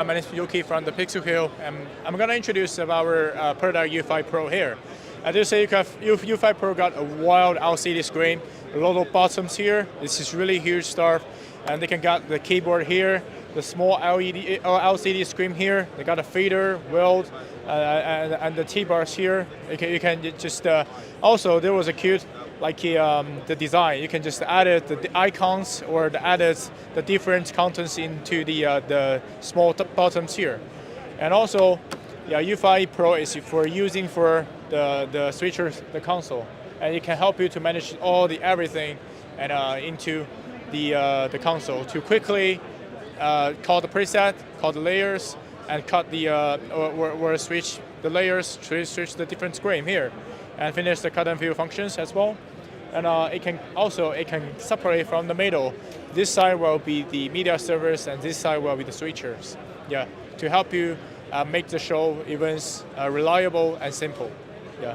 My name is Yuki from the Pixelhue, and I'm going to introduce our product U5 Pro here. As you say, U5 Pro got a wild LCD screen, a lot of buttons here. This is really huge stuff, and they can get the keyboard here, the small LCD screen here. They got a fader, weld, and the T-bars here. You can just also there was a cute the design. You can just add the icons or the different contents into the small buttons here, and also, yeah, U5 Pro is for using for the switchers, the console, and it can help you to manage everything and into the console to quickly call the preset, call the layers, and cut or switch the layers, switch the different screen here, and finish the cut and fill functions as well. And it can separate from the middle. This side will be the media servers, and this side will be the switchers. Yeah, to help you make the show events reliable and simple. Yeah.